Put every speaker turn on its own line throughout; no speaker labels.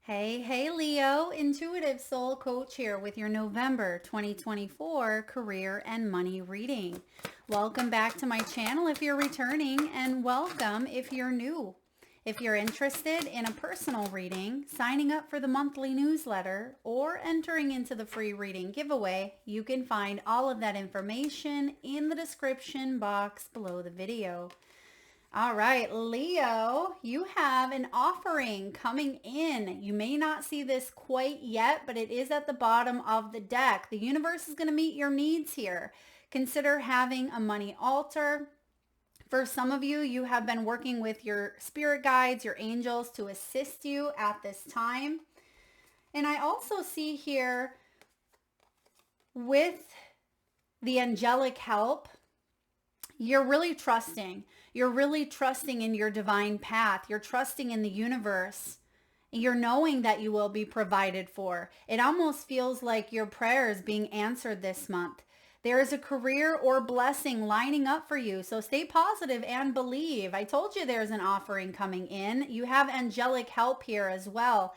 Hey, Leo, Intuitive Soul Coach here with your November 2024 career and money reading. Welcome back to my channel if you're returning, and welcome if you're new. If you're interested in a personal reading, signing up for the monthly newsletter, or entering into the free reading giveaway, you can find all of that information in the description box below the video. All right, Leo, you have an offering coming in. You may not see this quite yet, but it is at the bottom of the deck. The universe is going to meet your needs here. Consider having a money altar. For some of you, you have been working with your spirit guides, your angels to assist you at this time. And I also see here with the angelic help, you're really trusting. You're really trusting in your divine path. You're trusting in the universe. You're knowing that you will be provided for. It almost feels like your prayers being answered this month. There is a career or blessing lining up for you. So stay positive and believe. I told you there's an offering coming in. You have angelic help here as well.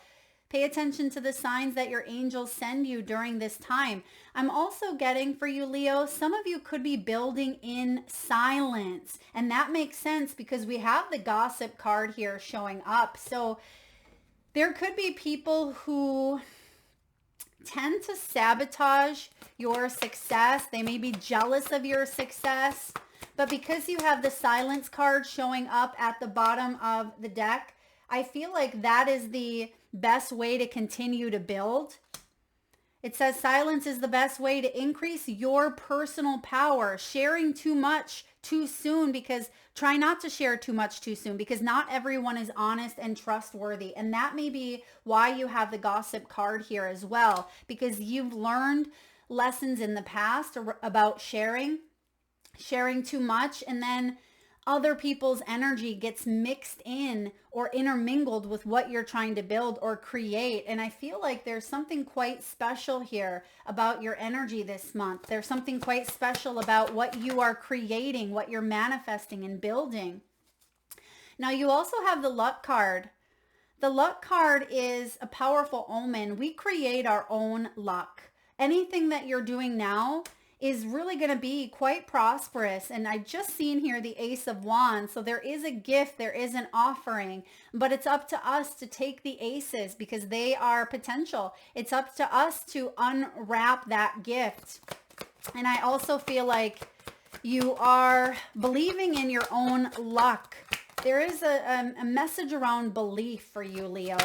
Pay attention to the signs that your angels send you during this time. I'm also getting for you, Leo, some of you could be building in silence. And that makes sense because we have the gossip card here showing up. So there could be people who tend to sabotage your success. They may be jealous of your success. But because you have the silence card showing up at the bottom of the deck, I feel like that is the best way to continue to build. It says silence is the best way to increase your personal power. Sharing too much too soon, because try not to share too much too soon, because not everyone is honest and trustworthy. And that may be why you have the gossip card here as well, because you've learned lessons in the past about sharing too much, and then other people's energy gets mixed in or intermingled with what you're trying to build or create. And I feel like there's something quite special here about your energy this month. There's something quite special about what you are creating, what you're manifesting and building. Now you also have the luck card. The luck card is a powerful omen. We create our own luck. Anything that you're doing now is really going to be quite prosperous. And I just seen here the Ace of Wands. So there is a gift, there is an offering, but it's up to us to take the aces because they are potential. It's up to us to unwrap that gift. And I also feel like you are believing in your own luck. There is a message around belief for you, Leo.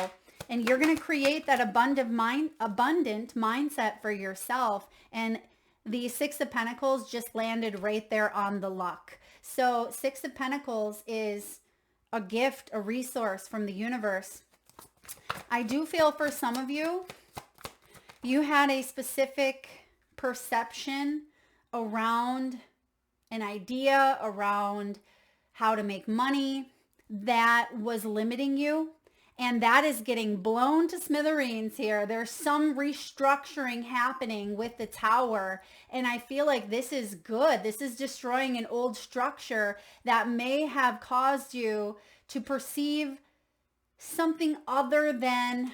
And you're going to create that abundant mindset for yourself. And the Six of Pentacles just landed right there on the luck. So Six of Pentacles is a gift, a resource from the universe. I do feel for some of you, you had a specific perception around an idea, around how to make money that was limiting you. And that is getting blown to smithereens here. There's some restructuring happening with the Tower. And I feel like this is good. This is destroying an old structure that may have caused you to perceive something other than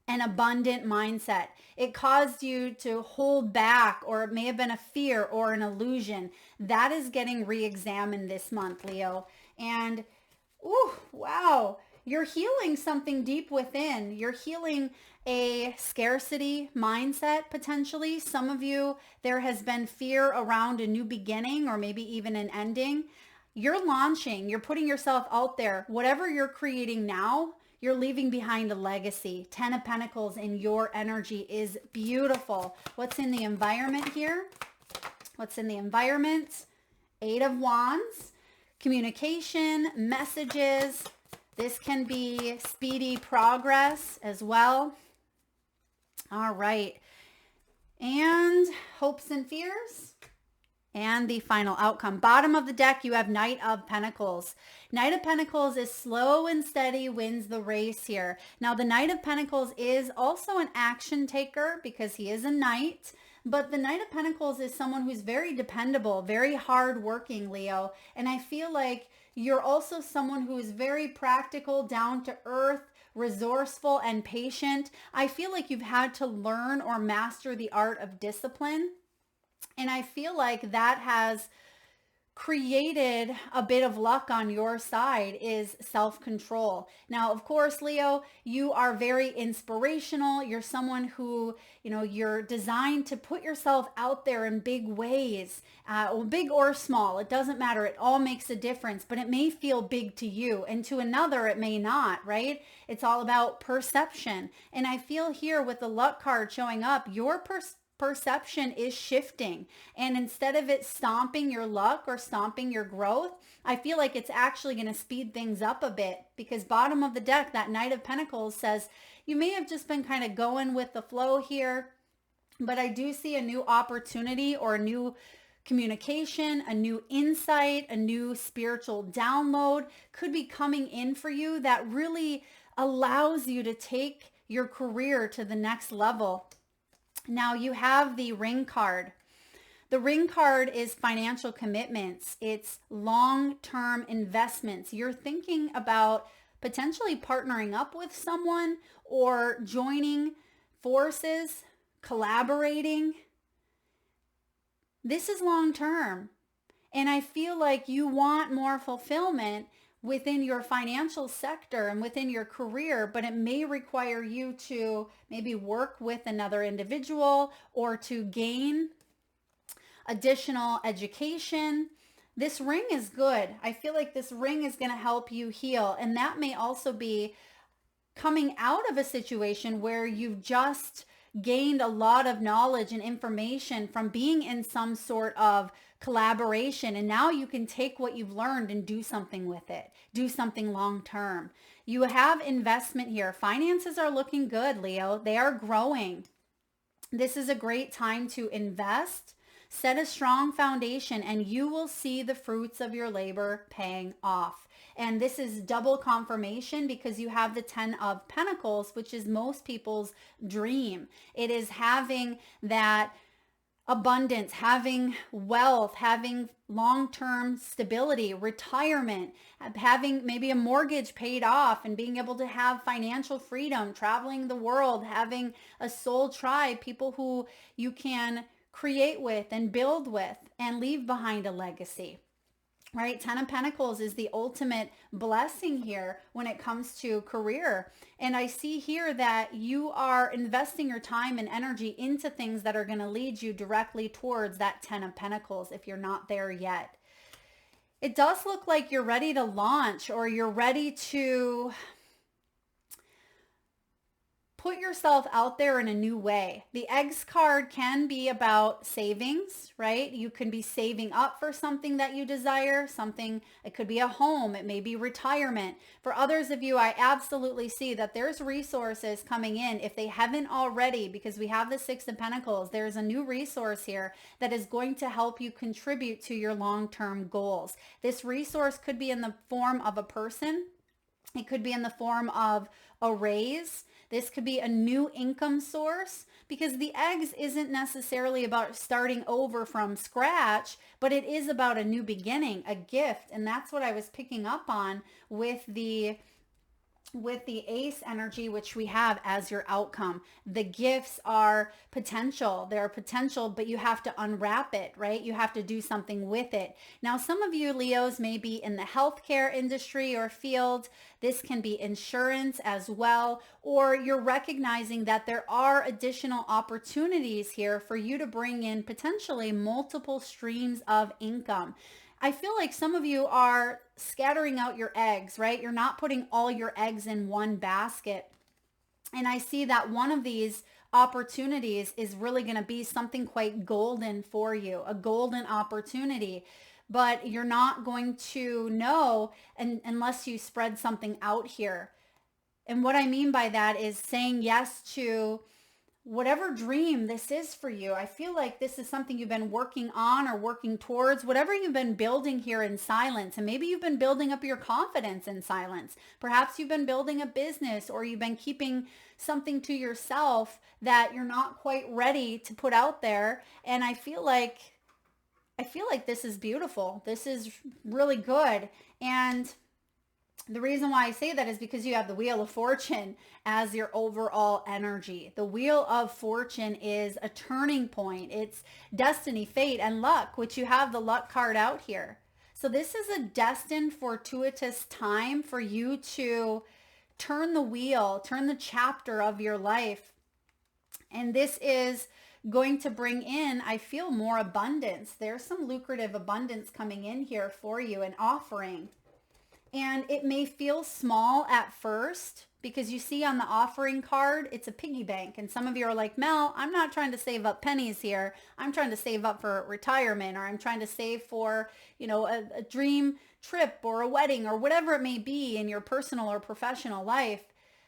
an abundant mindset. It caused you to hold back, or it may have been a fear or an illusion. That is getting re-examined this month, Leo. And ooh, wow. You're healing something deep within. You're healing a scarcity mindset, potentially. Some of you, there has been fear around a new beginning or maybe even an ending. You're launching. You're putting yourself out there. Whatever you're creating now, you're leaving behind a legacy. 10 of Pentacles in your energy is beautiful. What's in the environment here? What's in the environment? 8 of Wands. Communication, messages. This can be speedy progress as well. All right. And hopes and fears. And the final outcome. Bottom of the deck, you have Knight of Pentacles. Knight of Pentacles is slow and steady, wins the race here. Now, the Knight of Pentacles is also an action taker because he is a knight. But the Knight of Pentacles is someone who's very dependable, very hardworking, Leo. And I feel like You're also someone who is very practical, down to earth, resourceful, and patient. I feel like you've had to learn or master the art of discipline. And I feel like that has created a bit of luck on your side is self-control. Now, of course, Leo, you are very inspirational. You're someone who, you're designed to put yourself out there in big ways, big or small. It doesn't matter. It all makes a difference, but it may feel big to you and to another, it may not, right? It's all about perception. And I feel here with the luck card showing up, your perception is shifting, and instead of it stomping your luck or stomping your growth, I feel like it's actually going to speed things up a bit, because bottom of the deck, that Knight of Pentacles says you may have just been kind of going with the flow here, but I do see a new opportunity or a new communication, a new insight, a new spiritual download could be coming in for you that really allows you to take your career to the next level. Now you have the Ring card. The Ring card is financial commitments. It's long-term investments. You're thinking about potentially partnering up with someone or joining forces, collaborating. This is long-term. And I feel like you want more fulfillment within your financial sector and within your career, but it may require you to maybe work with another individual or to gain additional education. This ring is good. I feel like this ring is going to help you heal. And that may also be coming out of a situation where you've just gained a lot of knowledge and information from being in some sort of collaboration, and now you can take what you've learned and do something with it, do something long term. You have investment here. Finances are looking good, Leo. They are growing. This is a great time to invest, set a strong foundation, and you will see the fruits of your labor paying off. And this is double confirmation because you have the 10 of Pentacles, which is most people's dream. It is having that abundance, having wealth, having long-term stability, retirement, having maybe a mortgage paid off and being able to have financial freedom, traveling the world, having a soul tribe, people who you can create with and build with and leave behind a legacy. Right? 10 of Pentacles is the ultimate blessing here when it comes to career. And I see here that you are investing your time and energy into things that are going to lead you directly towards that 10 of Pentacles if you're not there yet. It does look like you're ready to launch, or you're ready to put yourself out there in a new way. The Eggs card can be about savings, right? You can be saving up for something that you desire, something, it could be a home, it may be retirement. For others of you, I absolutely see that there's resources coming in if they haven't already, because we have the 6 of Pentacles. There's a new resource here that is going to help you contribute to your long-term goals. This resource could be in the form of a person. It could be in the form of a raise. This could be a new income source, because the Eggs isn't necessarily about starting over from scratch, but it is about a new beginning, a gift. And that's what I was picking up on with the Ace energy, which we have as your outcome. The gifts are potential. They're potential, but you have to unwrap it, right? You have to do something with it. Now, some of you Leos may be in the healthcare industry or field. This can be insurance as well, or you're recognizing that there are additional opportunities here for you to bring in potentially multiple streams of income. I feel like some of you are scattering out your eggs, right? You're not putting all your eggs in one basket. And I see that one of these opportunities is really going to be something quite golden for you, a golden opportunity. But you're not going to know unless you spread something out here. And what I mean by that is saying yes to whatever dream this is for you. I feel like this is something you've been working on or working towards, whatever you've been building here in silence. And maybe you've been building up your confidence in silence. Perhaps you've been building a business, or you've been keeping something to yourself that you're not quite ready to put out there. And I feel like I feel like this is beautiful. This is really good. And the reason why I say that is because you have the Wheel of Fortune as your overall energy. The Wheel of Fortune is a turning point. It's destiny, fate, and luck, which you have the luck card out here. So this is a destined, fortuitous time for you to turn the wheel, turn the chapter of your life. And this is going to bring in, I feel, more abundance. There's some lucrative abundance coming in here for you, an offering. And it may feel small at first because you see on the offering card, it's a piggy bank. And some of you are like, Mel, I'm not trying to save up pennies here. I'm trying to save up for retirement, or I'm trying to save for, a dream trip or a wedding or whatever it may be in your personal or professional life.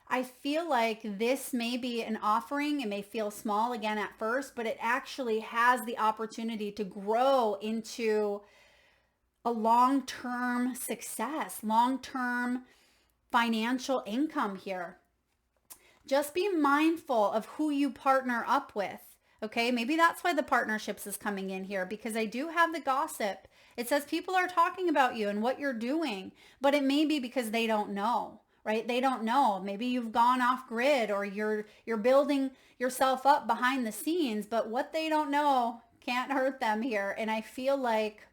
I feel like this may be an offering. It may feel small again at first, but it actually has the opportunity to grow into a long-term success, long-term financial income here. Just be mindful of who you partner up with. Okay, maybe that's why the partnerships is coming in here, because I do have the gossip. It says people are talking about you and what you're doing, but it may be because they don't know, right? They don't know. Maybe you've gone off grid, or you're building yourself up behind the scenes, but what they don't know can't hurt them here. And I feel like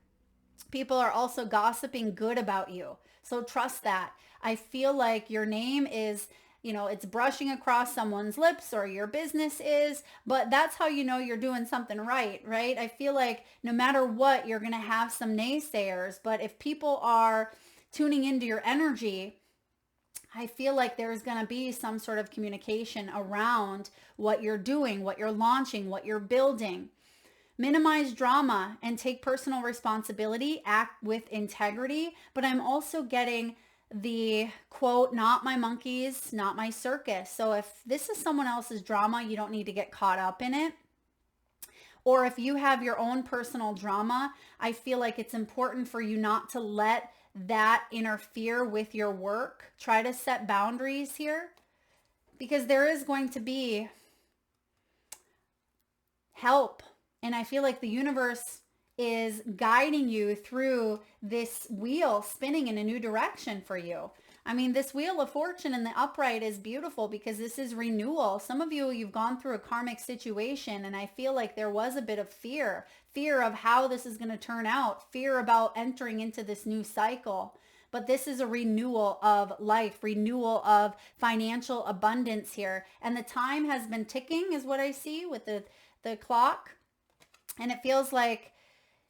people are also gossiping good about you. So trust that. I feel like your name is, it's brushing across someone's lips, or your business is, but that's how you know you're doing something right, right? I feel like no matter what, you're going to have some naysayers, but if people are tuning into your energy, I feel like there's going to be some sort of communication around what you're doing, what you're launching, what you're building. Minimize drama and take personal responsibility, act with integrity. But I'm also getting the quote, not my monkeys, not my circus. So if this is someone else's drama, you don't need to get caught up in it. Or if you have your own personal drama, I feel like it's important for you not to let that interfere with your work. Try to set boundaries here, because there is going to be help. And I feel like the universe is guiding you through this wheel spinning in a new direction for you. I mean, this Wheel of Fortune in the upright is beautiful because this is renewal. Some of you, you've gone through a karmic situation, and I feel like there was a bit of fear of how this is going to turn out, fear about entering into this new cycle. But this is a renewal of life, renewal of financial abundance here. And the time has been ticking is what I see with the clock. And it feels like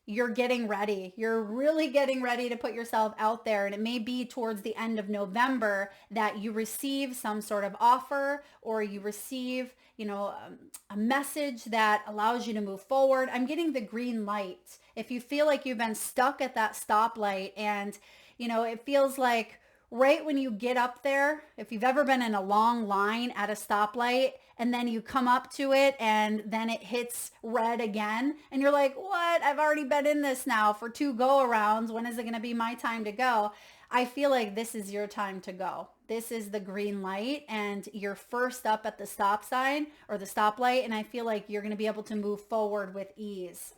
you're getting ready. You're really getting ready to put yourself out there. And it may be towards the end of November that you receive some sort of offer, or you receive, a message that allows you to move forward. I'm getting the green light. If you feel like you've been stuck at that stoplight, and, it feels like right when you get up there, if you've ever been in a long line at a stoplight and then you come up to it and then it hits red again and you're like, what? I've already been in this now for 2 go-arounds. When is it going to be my time to go? I feel like this is your time to go. This is the green light, and you're first up at the stop sign or the stoplight, and I feel like you're going to be able to move forward with ease.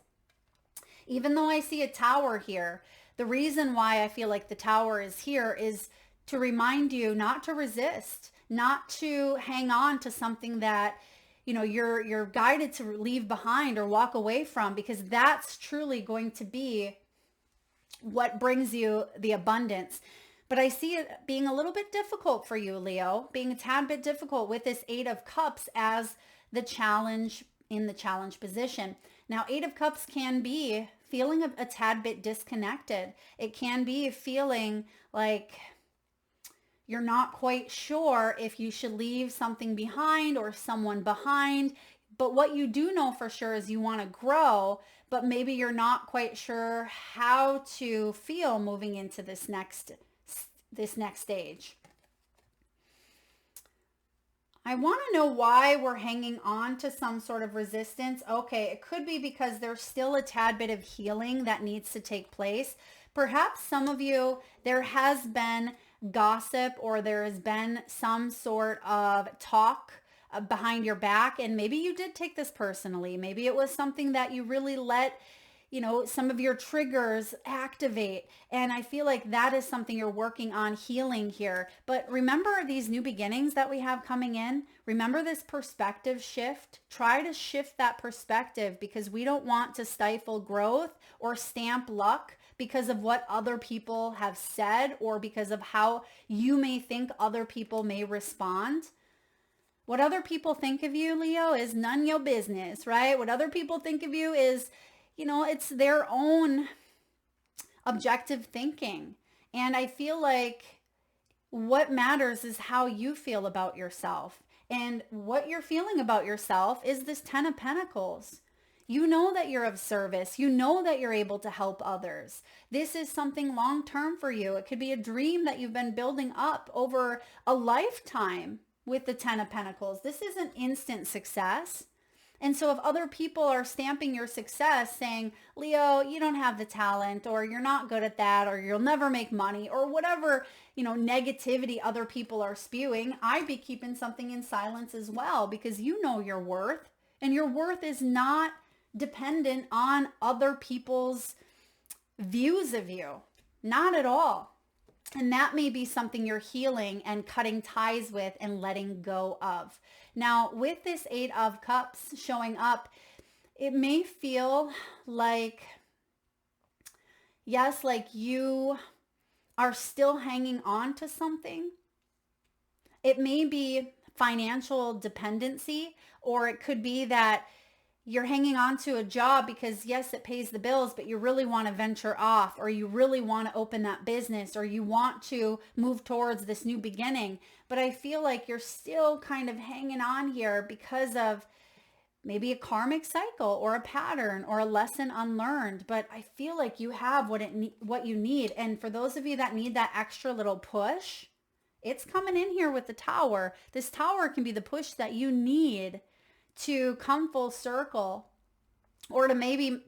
Even though I see a tower here, the reason why I feel like the tower is here is to remind you not to resist, not to hang on to something that, you're guided to leave behind or walk away from, because that's truly going to be what brings you the abundance. But I see it being a little bit difficult for you, Leo, being a tad bit difficult with this 8 of Cups as the challenge in the challenge position. Now, 8 of Cups can be feeling a tad bit disconnected. It can be feeling like you're not quite sure if you should leave something behind or someone behind. But what you do know for sure is you want to grow, but maybe you're not quite sure how to feel moving into this next stage. I want to know why we're hanging on to some sort of resistance. Okay, it could be because there's still a tad bit of healing that needs to take place. Perhaps some of you, there has been gossip, or there has been some sort of talk behind your back, and maybe you did take this personally. Maybe it was something that you really let some of your triggers activate. And I feel like that is something you're working on healing here. But remember these new beginnings that we have coming in. Remember this perspective shift. Try to shift that perspective, because we don't want to stifle growth or stamp luck because of what other people have said, or because of how you may think other people may respond. What other people think of you, Leo, is none your business, right? What other people think of you is, it's their own objective thinking. And I feel like what matters is how you feel about yourself. And what you're feeling about yourself is this 10 of Pentacles. You know that you're of service. You know that you're able to help others. This is something long-term for you. It could be a dream that you've been building up over a lifetime with the 10 of Pentacles. This isn't instant success. And so if other people are stamping your success saying, Leo, you don't have the talent, or you're not good at that, or you'll never make money, or whatever, negativity other people are spewing, I'd be keeping something in silence as well, because you know your worth, and your worth is not dependent on other people's views of you. Not at all. And that may be something you're healing and cutting ties with and letting go of. Now, with this 8 of Cups showing up, it may feel like, yes, like you are still hanging on to something. It may be financial dependency, or it could be that you're hanging on to a job because, yes, it pays the bills, but you really want to venture off, or you really want to open that business, or you want to move towards this new beginning. But I feel like you're still kind of hanging on here because of maybe a karmic cycle or a pattern or a lesson unlearned. But I feel like you have what you need. And for those of you that need that extra little push, it's coming in here with the Tower. This Tower can be the push that you need to come full circle, or to maybe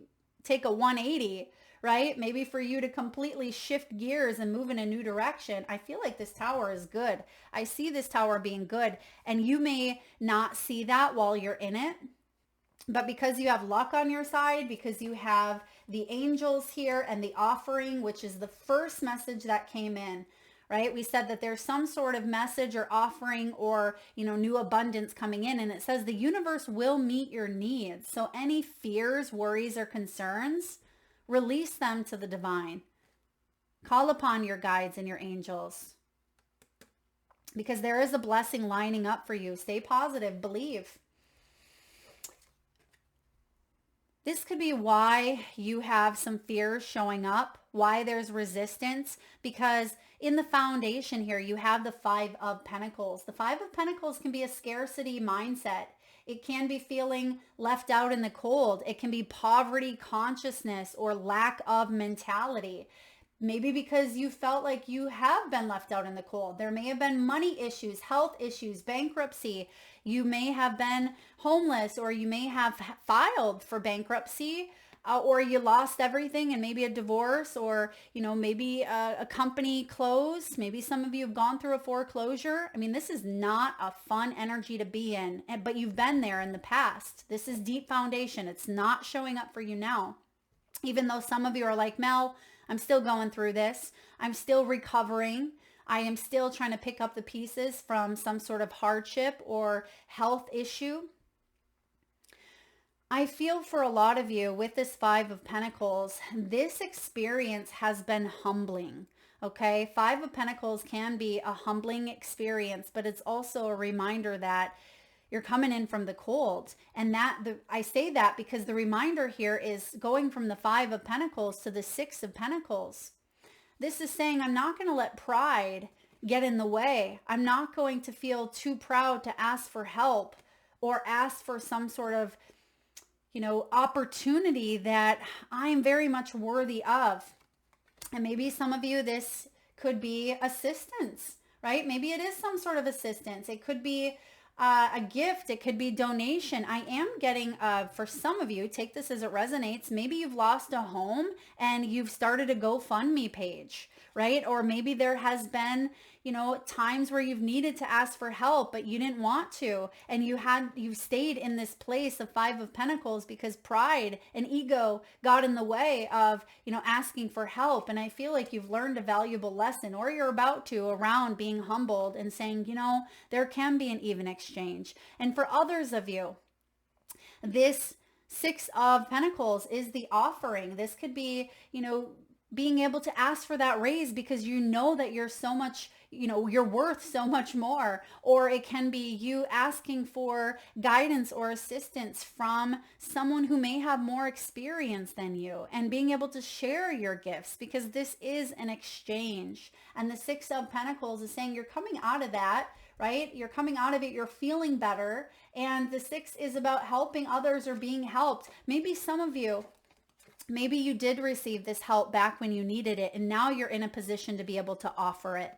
take a 180, right? Maybe for you to completely shift gears and move in a new direction. I feel like this Tower is good. I see this Tower being good, and you may not see that while you're in it, but because you have luck on your side, because you have the angels here and the offering, which is the first message that came in, right? We said that there's some sort of message or offering or, new abundance coming in. And it says the universe will meet your needs. So any fears, worries, or concerns, release them to the divine. Call upon your guides and your angels, because there is a blessing lining up for you. Stay positive, believe. This could be why you have some fears showing up, why there's resistance, because in the foundation here, you have the 5 of Pentacles. The 5 of Pentacles can be a scarcity mindset. It can be feeling left out in the cold. It can be poverty consciousness or lack of mentality. Maybe because you felt like you have been left out in the cold. There may have been money issues, health issues, bankruptcy. You may have been homeless, or you may have filed for bankruptcy, or you lost everything, and maybe a divorce, or, maybe a company closed. Maybe some of you have gone through a foreclosure. I mean, this is not a fun energy to be in, but you've been there in the past. This is deep foundation. It's not showing up for you now. Even though some of you are like, Mel, I'm still going through this. I'm still recovering. I am still trying to pick up the pieces from some sort of hardship or health issue. I feel for a lot of you with this 5 of Pentacles, this experience has been humbling. Okay, 5 of Pentacles can be a humbling experience, but it's also a reminder that you're coming in from the cold. And I say that because the reminder here is going from the 5 of Pentacles to the 6 of Pentacles. This is saying, I'm not going to let pride get in the way. I'm not going to feel too proud to ask for help or ask for some sort of, opportunity that I'm very much worthy of. And maybe some of you, this could be assistance, right? Maybe it is some sort of assistance. It could be a gift. It could be donation. I am getting, for some of you, take this as it resonates. Maybe you've lost a home and you've started a GoFundMe page, right? Or maybe there has been, times where you've needed to ask for help, but you didn't want to. And you stayed in this place of Five of Pentacles because pride and ego got in the way of, asking for help. And I feel like you've learned a valuable lesson, or you're about to, around being humbled and saying, there can be an even exchange. And for others of you, this Six of Pentacles is the offering. This could be, being able to ask for that raise because you know that you're so much, you're worth so much more. Or it can be you asking for guidance or assistance from someone who may have more experience than you, and being able to share your gifts, because this is an exchange. And the Six of Pentacles is saying you're coming out of that, right? You're coming out of it, you're feeling better. And the Six is about helping others or being helped. Maybe some of you, maybe you did receive this help back when you needed it, and now you're in a position to be able to offer it.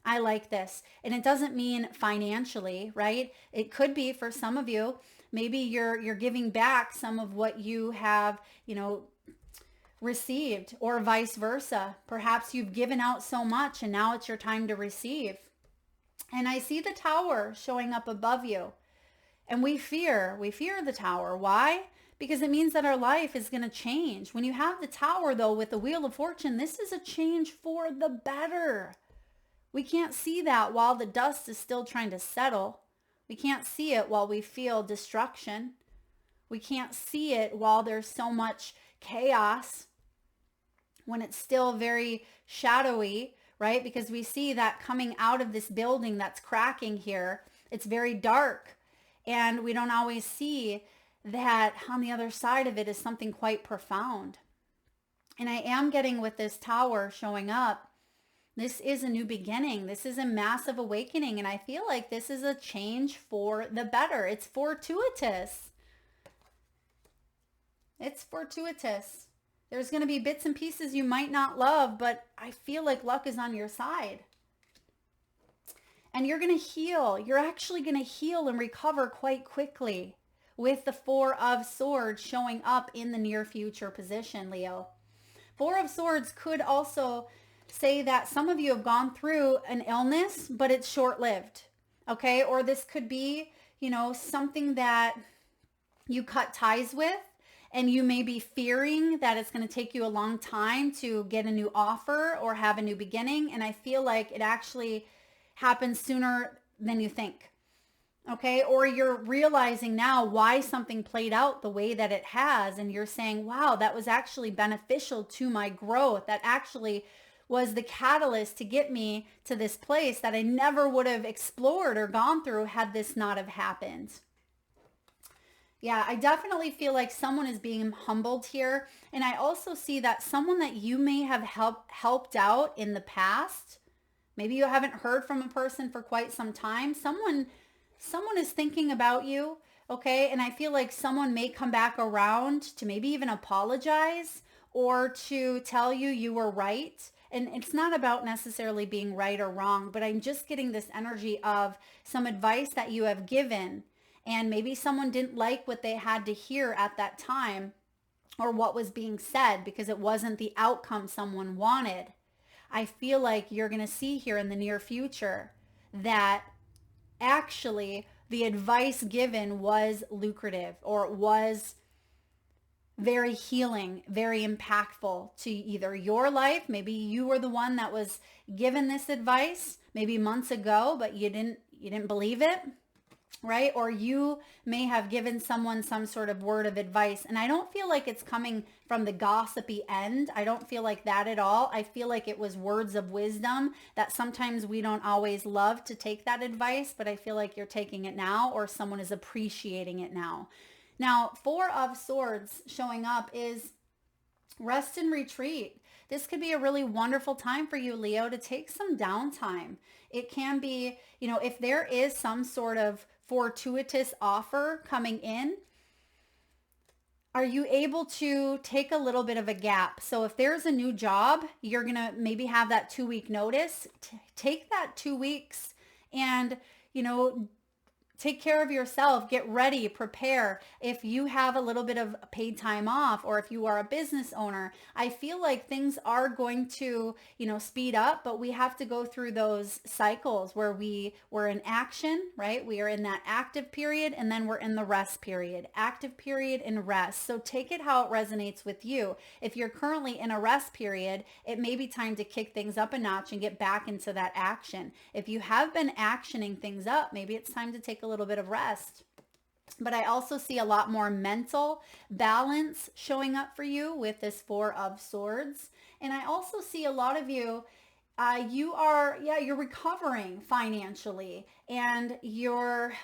I like this. And it doesn't mean financially, right? It could be for some of you, maybe you're giving back some of what you have, received, or vice versa. Perhaps you've given out so much and now it's your time to receive. And I see the Tower showing up above you. And we fear the Tower. Why? Because it means that our life is going to change. When you have the Tower, though, with the Wheel of Fortune, this is a change for the better. We can't see that while the dust is still trying to settle. We can't see it while we feel destruction. We can't see it while there's so much chaos, when it's still very shadowy, right? Because we see that coming out of this building that's cracking here, it's very dark. And we don't always see that on the other side of it is something quite profound. And I am getting, with this Tower showing up, this is a new beginning. This is a massive awakening. And I feel like this is a change for the better. It's fortuitous. It's fortuitous. There's going to be bits and pieces you might not love, but I feel like luck is on your side. And you're going to heal. You're actually going to heal and recover quite quickly, with the Four of Swords showing up in the near future position, Leo. Four of Swords could also say that some of you have gone through an illness, but it's short-lived, okay? Or this could be, something that you cut ties with, and you may be fearing that it's going to take you a long time to get a new offer or have a new beginning. And I feel like it actually happens sooner than you think. Okay. Or you're realizing now why something played out the way that it has. And you're saying, wow, that was actually beneficial to my growth. That actually was the catalyst to get me to this place that I never would have explored or gone through had this not have happened. Yeah, I definitely feel like someone is being humbled here. And I also see that someone that you may have helped out in the past, maybe you haven't heard from a person for quite some time. Someone is thinking about you, okay? And I feel like someone may come back around to maybe even apologize or to tell you you were right. And it's not about necessarily being right or wrong, but I'm just getting this energy of some advice that you have given. And maybe someone didn't like what they had to hear at that time, or what was being said, because it wasn't the outcome someone wanted. I feel like you're going to see here in the near future that actually the advice given was lucrative, or it was very healing, very impactful to either your life. Maybe you were the one that was given this advice maybe months ago, but you didn't believe it. Right? Or you may have given someone some sort of word of advice. And I don't feel like it's coming from the gossipy end. I don't feel like that at all. I feel like it was words of wisdom that sometimes we don't always love to take that advice, but I feel like you're taking it now, or someone is appreciating it now. Now, Four of Swords showing up is rest and retreat. This could be a really wonderful time for you, Leo, to take some downtime. It can be, if there is some sort of fortuitous offer coming in, are you able to take a little bit of a gap? So if there's a new job, you're going to maybe have that 2-week notice. Take that 2 weeks and, Take care of yourself, get ready, prepare. If you have a little bit of paid time off, or if you are a business owner, I feel like things are going to, speed up, but we have to go through those cycles where we're in action, right? We are in that active period, and then we're in the rest period, active period and rest. So take it how it resonates with you. If you're currently in a rest period, it may be time to kick things up a notch and get back into that action. If you have been actioning things up, maybe it's time to take a little bit of rest. But I also see a lot more mental balance showing up for you with this Four of Swords. And I also see a lot of you, you're recovering financially, and you're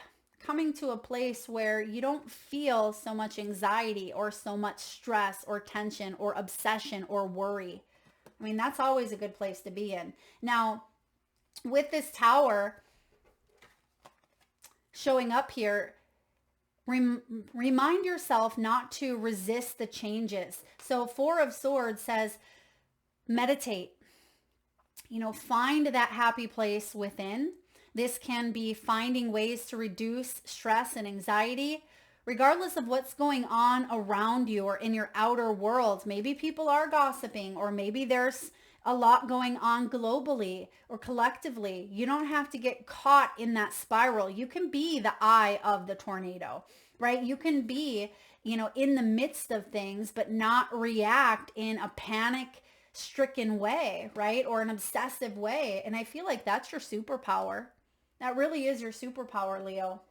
coming to a place where you don't feel so much anxiety or so much stress or tension or obsession or worry. I mean, that's always a good place to be in. Now, with this Tower showing up here, remind yourself not to resist the changes. So Four of Swords says, meditate, find that happy place within. This can be finding ways to reduce stress and anxiety, regardless of what's going on around you or in your outer world. Maybe people are gossiping, or maybe there's a lot going on globally or collectively. You don't have to get caught in that spiral. You can be the eye of the tornado, right? You can be, in the midst of things, but not react in a panic-stricken way, right? Or an obsessive way. And I feel like that's your superpower. That really is your superpower, Leo.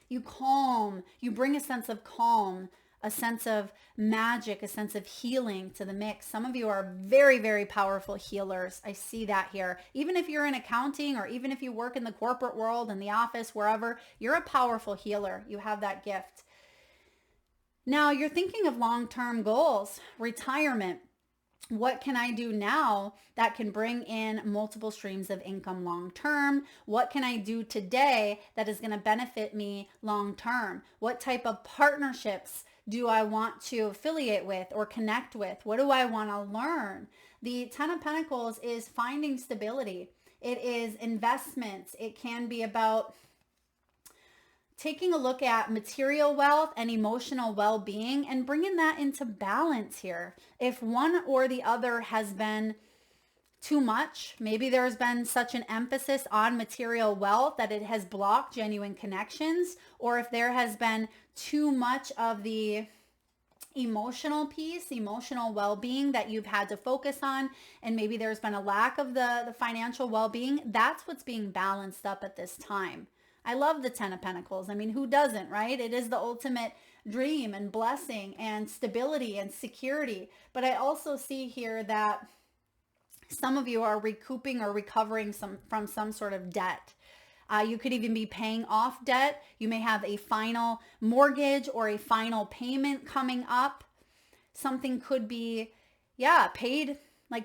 You calm, you bring a sense of calm, a sense of magic, a sense of healing to the mix. Some of you are very, very powerful healers. I see that here. Even if you're in accounting, or even if you work in the corporate world, in the office, wherever, you're a powerful healer. You have that gift. Now you're thinking of long-term goals, retirement. What can I do now that can bring in multiple streams of income long term? What can I do today that is going to benefit me long term? What type of partnerships do I want to affiliate with or connect with? What do I want to learn? The Ten of Pentacles is finding stability. It is investments. It can be about taking a look at material wealth and emotional well-being and bringing that into balance here. If one or the other has been too much, maybe there's been such an emphasis on material wealth that it has blocked genuine connections, or if there has been too much of the emotional piece, emotional well-being that you've had to focus on, and maybe there's been a lack of the financial well-being, that's what's being balanced up at this time. I love the Ten of Pentacles. I mean, who doesn't, right? It is the ultimate dream and blessing and stability and security. But I also see here that some of you are recouping or recovering from some sort of debt. You could even be paying off debt. You may have a final mortgage or a final payment coming up. Something could be, paid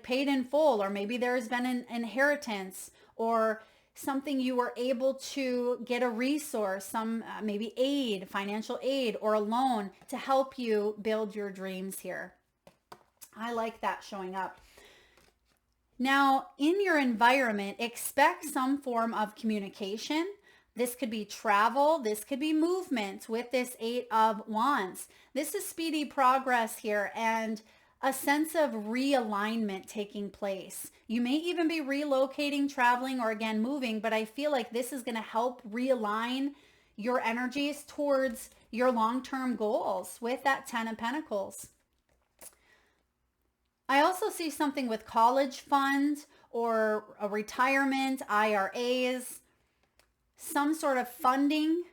in full, or maybe there's been an inheritance, or something you were able to get a resource, some maybe aid, financial aid, or a loan to help you build your dreams here. I like that showing up. Now, in your environment, expect some form of communication. This could be travel. This could be movement with this Eight of Wands. This is speedy progress here and a sense of realignment taking place. You may even be relocating, traveling, or again, moving, but I feel like this is going to help realign your energies towards your long-term goals with that Ten of Pentacles. I also see something with college funds or a retirement, IRAs, some sort of funding.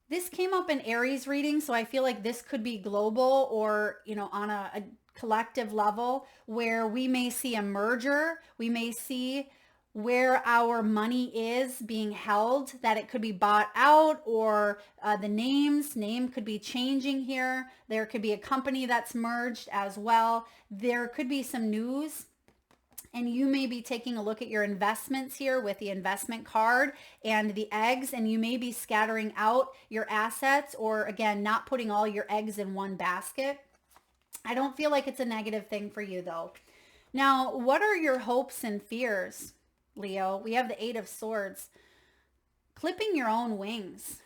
This came up in Aries reading, so I feel like this could be global or, on a collective level where we may see a merger. We may see where our money is being held, that it could be bought out, or the name could be changing here. There could be a company that's merged as well. There could be some news. And you may be taking a look at your investments here with the investment card and the eggs, and you may be scattering out your assets, or again, not putting all your eggs in one basket. I don't feel like it's a negative thing for you though. Now, what are your hopes and fears, Leo? We have the Eight of Swords. clipping your own wings,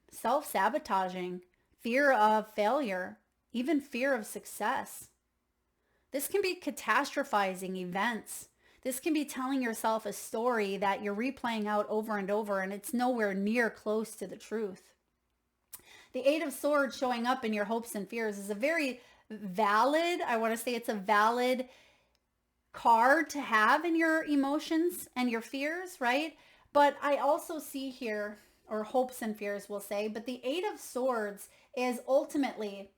self-sabotaging, fear of failure, even fear of success. This can be catastrophizing events. This can be telling yourself a story that you're replaying out over and over, and it's nowhere near close to the truth. The Eight of Swords showing up in your hopes and fears is a very valid, I want to say it's a valid card to have in your emotions and your fears, right? But I also see here, or hopes and fears we'll say, but the Eight of Swords is ultimately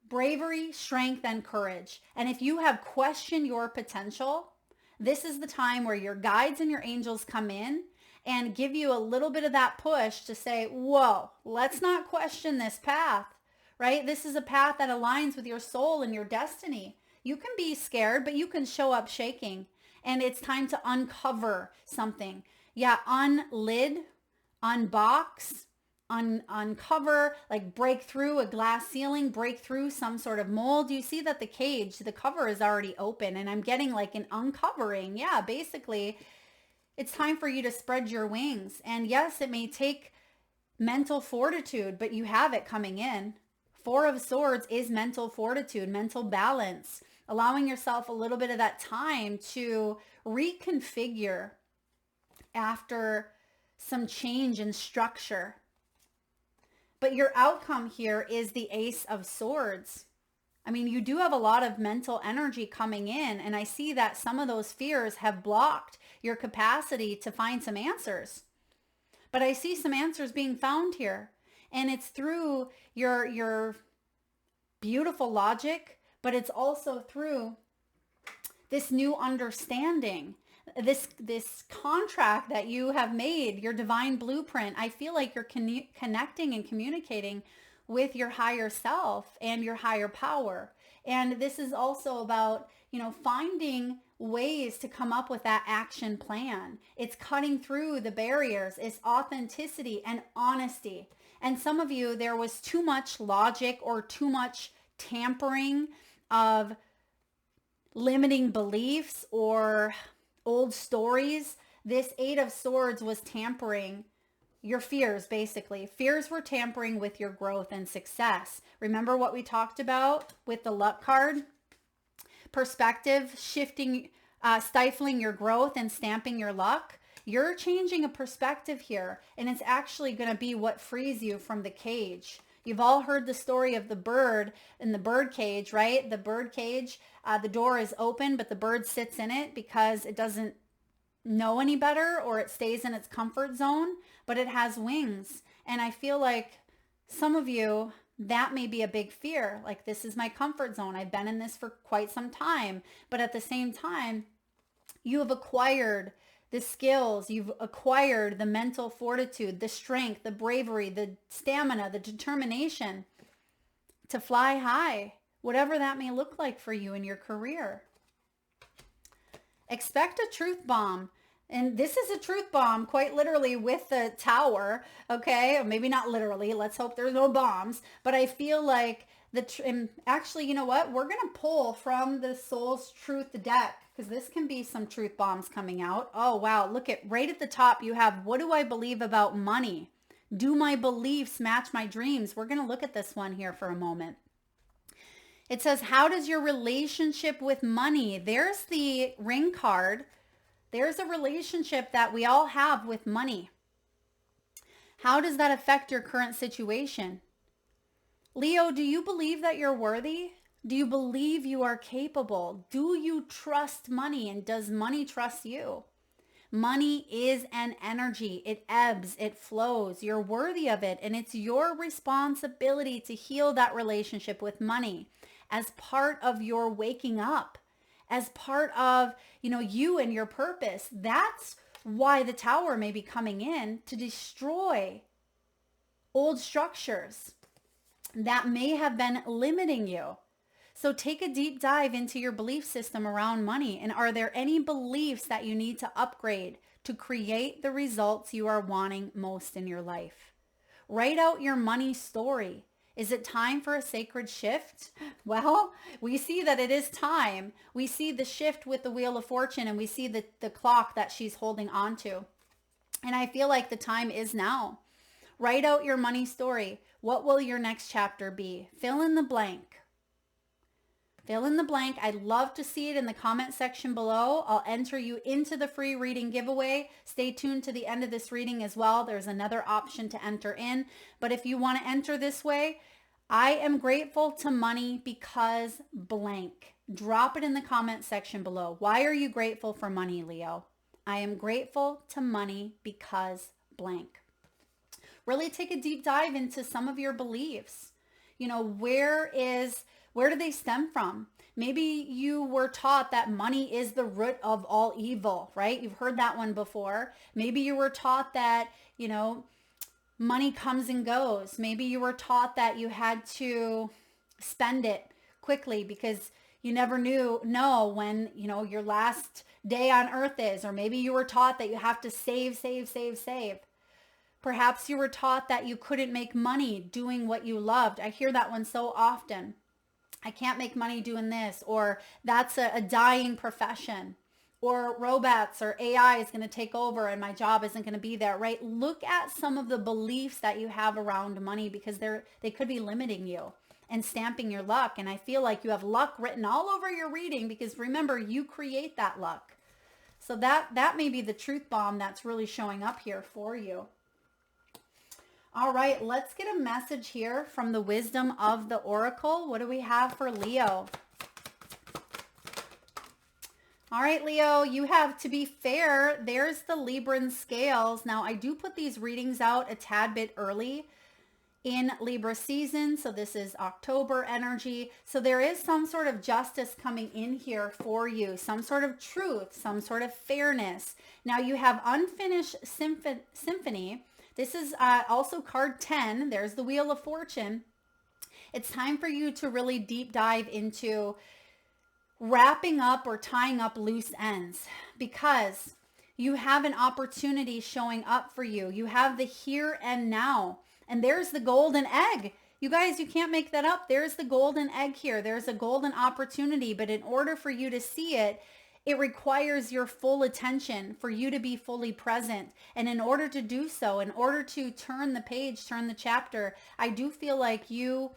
bravery, strength, and courage. And if you have questioned your potential, this is the time where your guides and your angels come in and give you a little bit of that push to say, whoa, let's not question this path, right? This is a path that aligns with your soul and your destiny. You can be scared, but you can show up shaking. And it's time to uncover something. Yeah, unlid, unbox, uncover, like break through a glass ceiling, break through some sort of mold. You see that the cage, the cover is already open, and I'm getting like an uncovering. Yeah, basically, it's time for you to spread your wings. And yes, it may take mental fortitude, but you have it coming in. Four of Swords is mental fortitude, mental balance, allowing yourself a little bit of that time to reconfigure after some change in structure. But your outcome here is the Ace of Swords. I mean, you do have a lot of mental energy coming in, and I see that some of those fears have blocked your capacity to find some answers. But I see some answers being found here, and it's through your beautiful logic, but it's also through this new understanding, this contract that you have made, your divine blueprint. I feel like you're connecting and communicating with your higher self and your higher power. And this is also about, finding ways to come up with that action plan. It's cutting through the barriers. It's authenticity and honesty. And some of you, there was too much logic or too much tampering of limiting beliefs or old stories. This Eight of Swords was tampering your fears, basically. Fears were tampering with your growth and success. Remember what we talked about with the luck card? Perspective shifting, stifling your growth and stamping your luck. You're changing a perspective here, and it's actually going to be what frees you from the cage. You've all heard the story of the bird in the bird cage, right? The bird cage, the door is open, but the bird sits in it because it doesn't know any better, or it stays in its comfort zone, but it has wings. And I feel like some of you, that may be a big fear. Like, this is my comfort zone. I've been in this for quite some time. But at the same time, you have acquired the skills, you've acquired the mental fortitude, the strength, the bravery, the stamina, the determination to fly high, whatever that may look like for you in your career. Expect a truth bomb. And this is a truth bomb, quite literally, with the tower, okay? Or maybe not literally. Let's hope there's no bombs. But I feel like and actually, you know what? We're going to pull from the Soul's Truth deck, because this can be some truth bombs coming out. Oh, wow. Look at right at the top. You have, what do I believe about money? Do my beliefs match my dreams? We're going to look at this one here for a moment. It says, how does your relationship with money? There's the ring card. There's a relationship that we all have with money. How does that affect your current situation? Leo, do you believe that you're worthy? Do you believe you are capable? Do you trust money, and does money trust you? Money is an energy. It ebbs, it flows. You're worthy of it, and it's your responsibility to heal that relationship with money as part of your waking up, as part of, you and your purpose. That's why the tower may be coming in, to destroy old structures that may have been limiting you. So take a deep dive into your belief system around money. And are there any beliefs that you need to upgrade to create the results you are wanting most in your life? Write out your money story. Is it time for a sacred shift? Well, we see that it is time. We see the shift with the Wheel of Fortune, and we see the clock that she's holding on to. And I feel like the time is now. Write out your money story. What will your next chapter be? Fill in the blank. Fill in the blank. I'd love to see it in the comment section below. I'll enter you into the free reading giveaway. Stay tuned to the end of this reading as well. There's another option to enter in. But if you want to enter this way, I am grateful to money because blank. Drop it in the comment section below. Why are you grateful for money, Leo? I am grateful to money because blank. Really take a deep dive into some of your beliefs. You know, where do they stem from? Maybe you were taught that money is the root of all evil, right? You've heard that one before. Maybe you were taught that, you know, money comes and goes. Maybe you were taught that you had to spend it quickly because you never know when, you know, your last day on earth is. Or maybe you were taught that you have to save. Perhaps you were taught that you couldn't make money doing what you loved. I hear that one so often. I can't make money doing this, or that's a dying profession, or robots or AI is going to take over and my job isn't going to be there, right? Look at some of the beliefs that you have around money because they could be limiting you and stamping your luck. And I feel like you have luck written all over your reading because remember, you create that luck. So that may be the truth bomb that's really showing up here for you. All right, let's get a message here from the wisdom of the oracle. What do we have for Leo? All right, Leo, you have, to be fair, there's the Libran scales. Now, I do put these readings out a tad bit early in Libra season. So this is October energy. So there is some sort of justice coming in here for you, some sort of truth, some sort of fairness. Now, you have unfinished symphony. This is also card 10. There's the Wheel of Fortune. It's time for you to really deep dive into wrapping up or tying up loose ends because you have an opportunity showing up for you. You have the here and now. And there's the golden egg. You guys, you can't make that up. There's the golden egg here. There's a golden opportunity. But in order for you to see it, it requires your full attention for you to be fully present. And in order to do so, in order to turn the page, turn the chapter, I do feel like you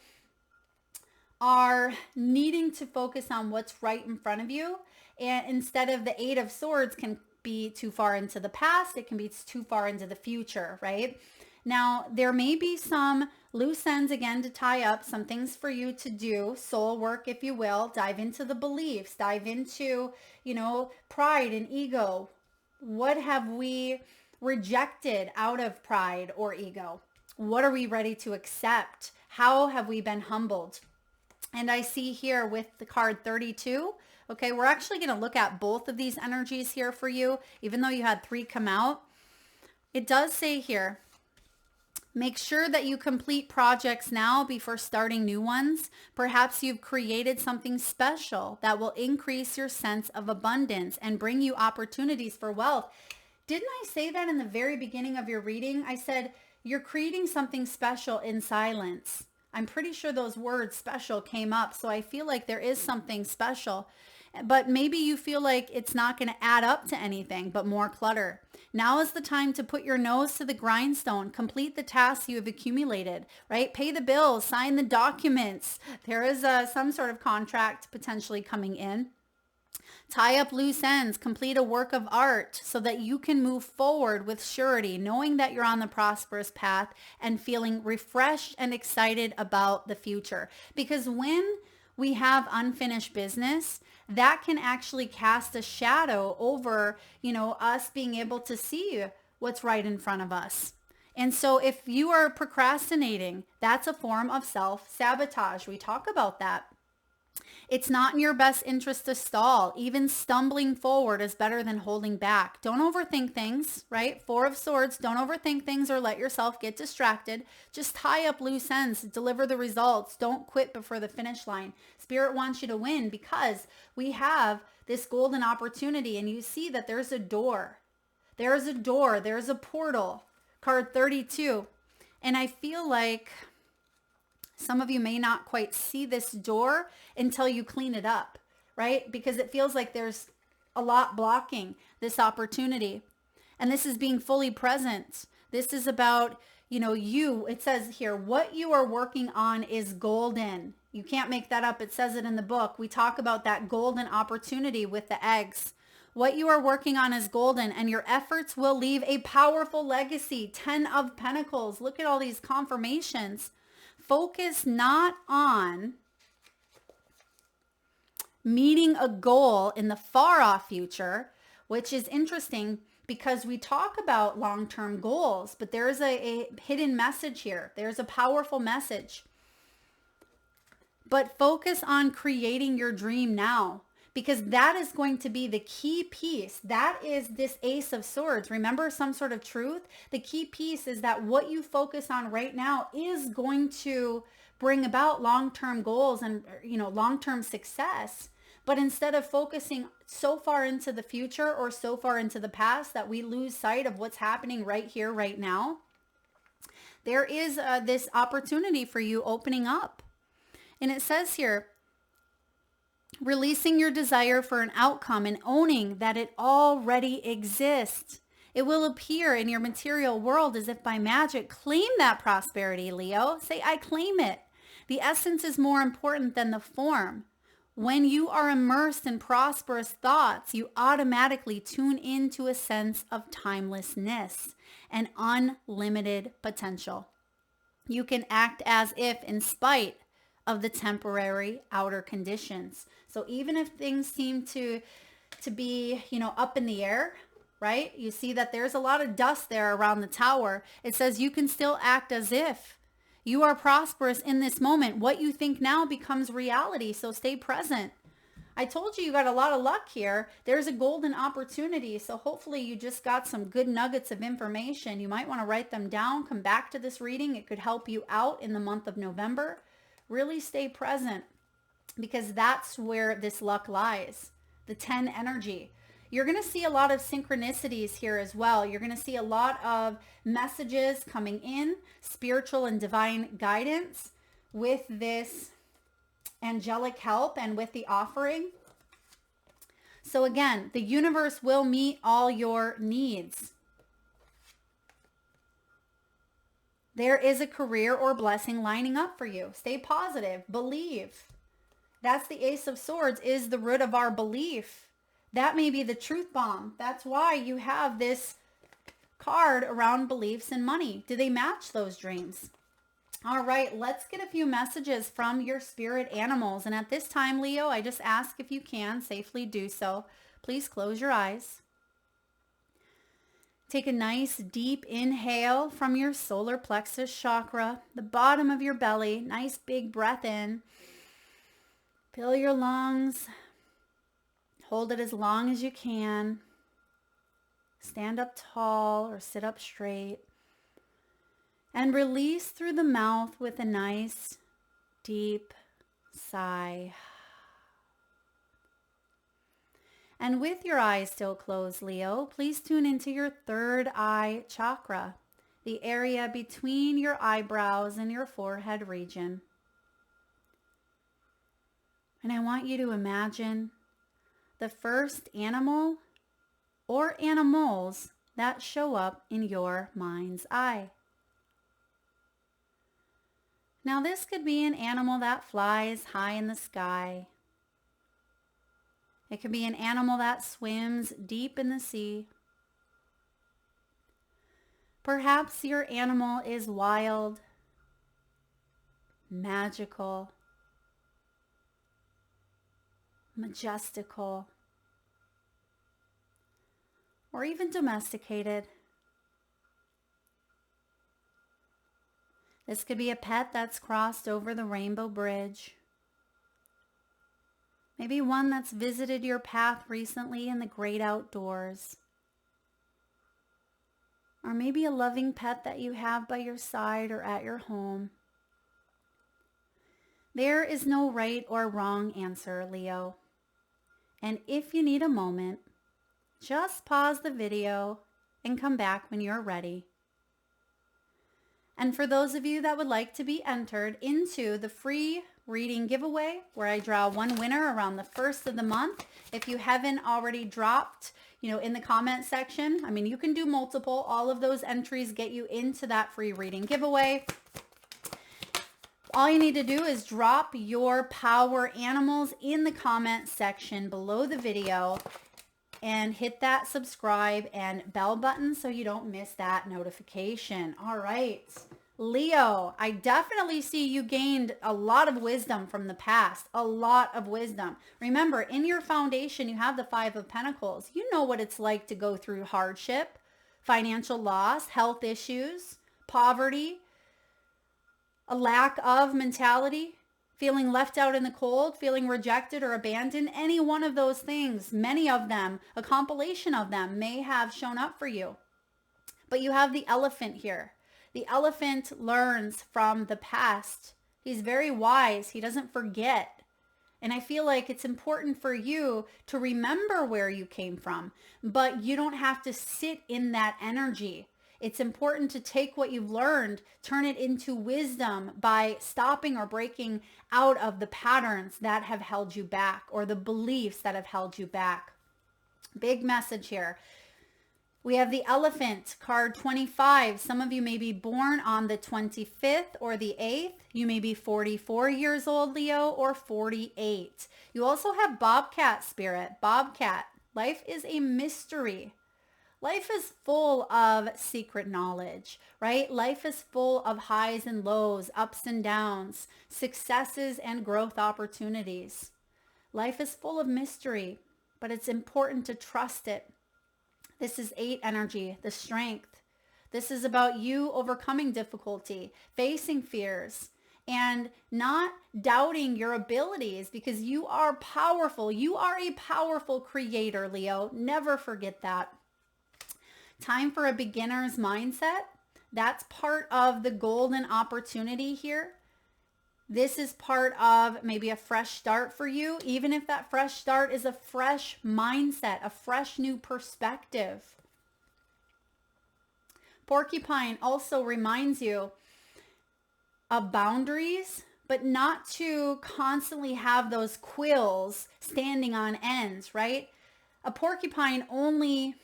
are needing to focus on what's right in front of you. And instead of the 8 of Swords can be too far into the past, it can be too far into the future, right? Now, there may be some loose ends again to tie up, some things for you to do, soul work, if you will, dive into the beliefs, dive into, you know, pride and ego. What have we rejected out of pride or ego? What are we ready to accept? How have we been humbled? And I see here with the card 32, okay, we're actually going to look at both of these energies here for you, even though you had 3 come out. It does say here, make sure that you complete projects now before starting new ones. Perhaps you've created something special that will increase your sense of abundance and bring you opportunities for wealth. Didn't I say that in the very beginning of your reading? I said, you're creating something special in silence. I'm pretty sure those words special came up. So I feel like there is something special. But maybe you feel like it's not going to add up to anything but more clutter. Now is the time to put your nose to the grindstone, complete the tasks you have accumulated, right? Pay the bills, sign the documents. There is some sort of contract potentially coming in. Tie up loose ends, complete a work of art so that you can move forward with surety, knowing that you're on the prosperous path and feeling refreshed and excited about the future. Because when we have unfinished business, that can actually cast a shadow over, you know, us being able to see what's right in front of us. And so if you are procrastinating, that's a form of self-sabotage. We talk about that. It's not in your best interest to stall. Even stumbling forward is better than holding back. Don't overthink things, right? 4 of Swords, don't overthink things or let yourself get distracted. Just tie up loose ends, deliver the results. Don't quit before the finish line. Spirit wants you to win because we have this golden opportunity and you see that there's a door. There's a door. There's a portal. Card 32. And I feel like Some of you may not quite see this door until you clean it up, right? Because it feels like there's a lot blocking this opportunity. And this is being fully present. This is about, it says here, what you are working on is golden. You can't make that up. It says it in the book. We talk about that golden opportunity with the eggs. What you are working on is golden, and your efforts will leave a powerful legacy. 10 of Pentacles. Look at all these confirmations. Focus not on meeting a goal in the far off future, which is interesting because we talk about long-term goals, but there's a hidden message here. There's a powerful message. But focus on creating your dream now, because that is going to be the key piece. That is this Ace of Swords. Remember, some sort of truth. The key piece is that what you focus on right now is going to bring about long-term goals and, long-term success. But instead of focusing so far into the future or so far into the past that we lose sight of what's happening right here, right now, there is this opportunity for you opening up. And it says here, releasing your desire for an outcome and owning that it already exists. It will appear in your material world as if by magic. Claim that prosperity, Leo. Say, I claim it. The essence is more important than the form. When you are immersed in prosperous thoughts, you automatically tune into a sense of timelessness and unlimited potential. You can act as if in spite of the temporary outer conditions. So even if things seem to be, up in the air, right? You see that there's a lot of dust there around the tower. It says you can still act as if you are prosperous in this moment. What you think now becomes reality. So stay present. I told you got a lot of luck here. There's a golden opportunity. So hopefully you just got some good nuggets of information. You might want to write them down. Come back to this reading. It could help you out in the month of November. Really stay present, because that's where this luck lies. The 10 energy. You're going to see a lot of synchronicities here as well. You're going to see a lot of messages coming in, spiritual and divine guidance with this angelic help and with the offering. So again, the universe will meet all your needs. There is a career or blessing lining up for you. Stay positive. Believe. That's the Ace of Swords, is the root of our belief. That may be the truth bomb. That's why you have this card around beliefs and money. Do they match those dreams? All right, let's get a few messages from your spirit animals. And at this time, Leo, I just ask if you can safely do so. Please close your eyes. Take a nice deep inhale from your solar plexus chakra, the bottom of your belly. Nice big breath in. Fill your lungs. Hold it as long as you can. Stand up tall or sit up straight. And release through the mouth with a nice deep sigh. And with your eyes still closed, Leo, please tune into your third eye chakra, the area between your eyebrows and your forehead region. And I want you to imagine the first animal or animals that show up in your mind's eye. Now this could be an animal that flies high in the sky. It could be an animal that swims deep in the sea. Perhaps your animal is wild, magical, majestical, or even domesticated. This could be a pet that's crossed over the rainbow bridge. Maybe one that's visited your path recently in the great outdoors. Or maybe a loving pet that you have by your side or at your home. There is no right or wrong answer, Leo. And if you need a moment, just pause the video and come back when you're ready. And for those of you that would like to be entered into the free reading giveaway, where I draw one winner around the first of the month, if you haven't already dropped, in the comment section, I mean, you can do multiple. All of those entries get you into that free reading giveaway. All you need to do is drop your power animals in the comment section below the video and hit that subscribe and bell button so you don't miss that notification. All right, Leo, I definitely see you gained a lot of wisdom from the past, a lot of wisdom. Remember, in your foundation, you have the Five of Pentacles. You know what it's like to go through hardship, financial loss, health issues, poverty, a lack of mentality, feeling left out in the cold, feeling rejected or abandoned. Any one of those things, many of them, a compilation of them may have shown up for you. But you have the elephant here. The elephant learns from the past. He's very wise. He doesn't forget. And I feel like it's important for you to remember where you came from, but you don't have to sit in that energy. It's important to take what you've learned, turn it into wisdom by stopping or breaking out of the patterns that have held you back or the beliefs that have held you back. Big message here. We have the elephant, card 25. Some of you may be born on the 25th or the 8th. You may be 44 years old, Leo, or 48. You also have Bobcat spirit. Bobcat. Life is a mystery. Life is full of secret knowledge, right? Life is full of highs and lows, ups and downs, successes and growth opportunities. Life is full of mystery, but it's important to trust it. This is 8 energy, the strength. This is about you overcoming difficulty, facing fears, and not doubting your abilities because you are powerful. You are a powerful creator, Leo. Never forget that. Time for a beginner's mindset. That's part of the golden opportunity here. This is part of maybe a fresh start for you, even if that fresh start is a fresh mindset, a fresh new perspective. Porcupine also reminds you of boundaries, but not to constantly have those quills standing on ends, right? A porcupine only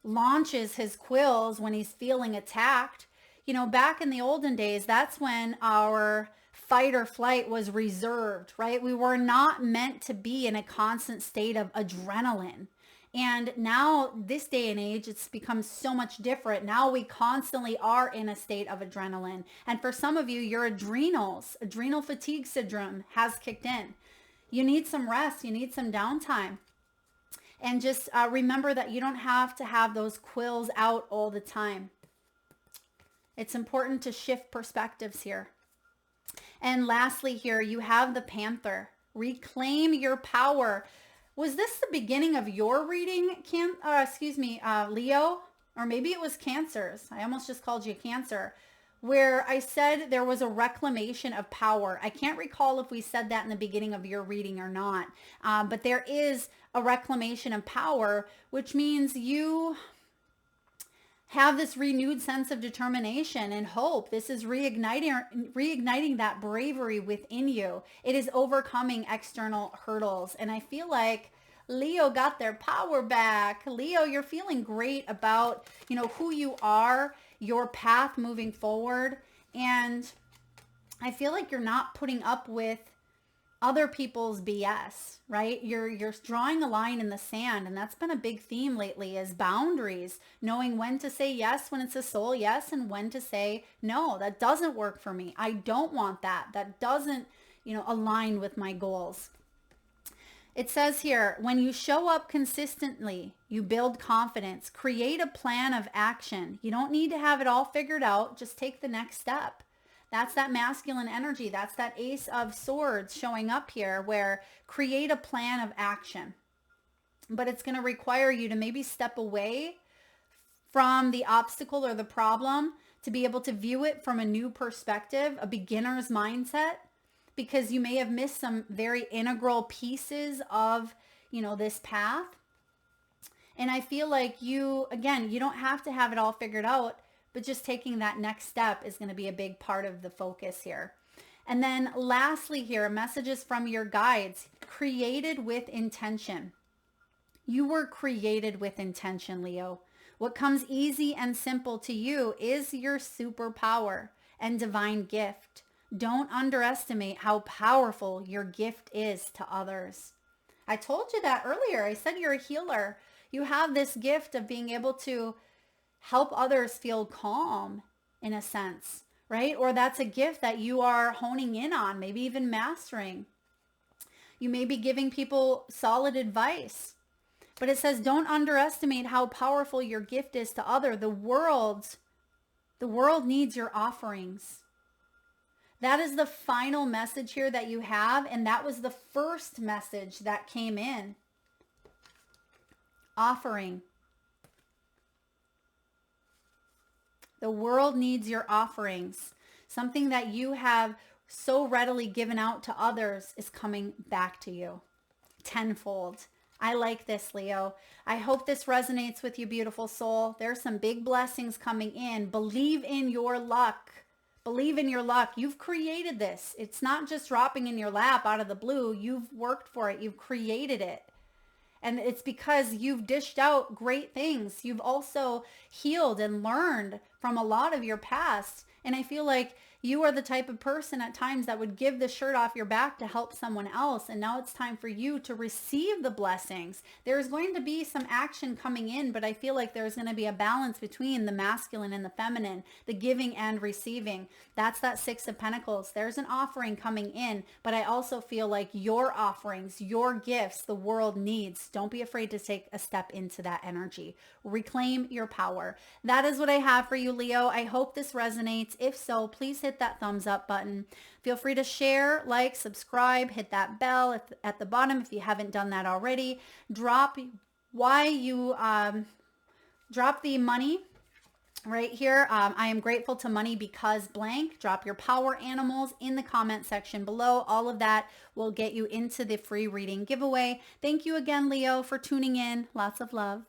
launches his quills when he's feeling attacked. Back in the olden days, that's when our fight or flight was reserved, right? We were not meant to be in a constant state of adrenaline. And now, this day and age, it's become so much different. Now we constantly are in a state of adrenaline. And for some of you, your adrenal fatigue syndrome has kicked in. You need some rest. You need some downtime. And just remember that you don't have to have those quills out all the time. It's important to shift perspectives here. And lastly here, you have the Panther. Reclaim your power. Was this the beginning of your reading, Leo? Or maybe it was Cancer's. I almost just called you Cancer. Where I said there was a reclamation of power. I can't recall if we said that in the beginning of your reading or not. But there is a reclamation of power, which means you have this renewed sense of determination and hope. This is reigniting that bravery within you. It is overcoming external hurdles. And I feel like Leo got their power back. Leo, you're feeling great about, who you are, your path moving forward. And I feel like you're not putting up with other people's BS, right? You're drawing a line in the sand, and that's been a big theme lately is boundaries, knowing when to say yes when it's a soul yes, and when to say no, that doesn't work for me. I don't want that. That doesn't, align with my goals. It says here, when you show up consistently, you build confidence, create a plan of action. You don't need to have it all figured out. Just take the next step. That's that masculine energy. That's that Ace of Swords showing up here where create a plan of action. But it's going to require you to maybe step away from the obstacle or the problem to be able to view it from a new perspective, a beginner's mindset, because you may have missed some very integral pieces of, this path. And I feel like you don't have to have it all figured out, but just taking that next step is going to be a big part of the focus here. And then lastly here, messages from your guides, created with intention. You were created with intention, Leo. What comes easy and simple to you is your superpower and divine gift. Don't underestimate how powerful your gift is to others. I told you that earlier. I said you're a healer. You have this gift of being able to help others feel calm in a sense, right? Or that's a gift that you are honing in on, maybe even mastering. You may be giving people solid advice, but it says don't underestimate how powerful your gift is to others. The world needs your offerings. That is the final message here that you have, and that was the first message that came in. Offering. The world needs your offerings. Something that you have so readily given out to others is coming back to you tenfold. I like this, Leo. I hope this resonates with you, beautiful soul. There's some big blessings coming in. Believe in your luck. Believe in your luck. You've created this. It's not just dropping in your lap out of the blue. You've worked for it. You've created it. And it's because you've dished out great things. You've also healed and learned from a lot of your past. And I feel like you are the type of person at times that would give the shirt off your back to help someone else. And now it's time for you to receive the blessings. There's going to be some action coming in, but I feel like there's going to be a balance between the masculine and the feminine, the giving and receiving. That's that Six of Pentacles. There's an offering coming in, but I also feel like your offerings, your gifts, the world needs. Don't be afraid to take a step into that energy. Reclaim your power. That is what I have for you, Leo. I hope this resonates. If so, please hit that thumbs up button. Feel free to share, like, subscribe, hit that bell at the bottom if you haven't done that already. Drop why you drop the money right here. I am grateful to money because blank. Drop your power animals in the comment section below. All of that will get you into the free reading giveaway. Thank you again, Leo, for tuning in. Lots of love.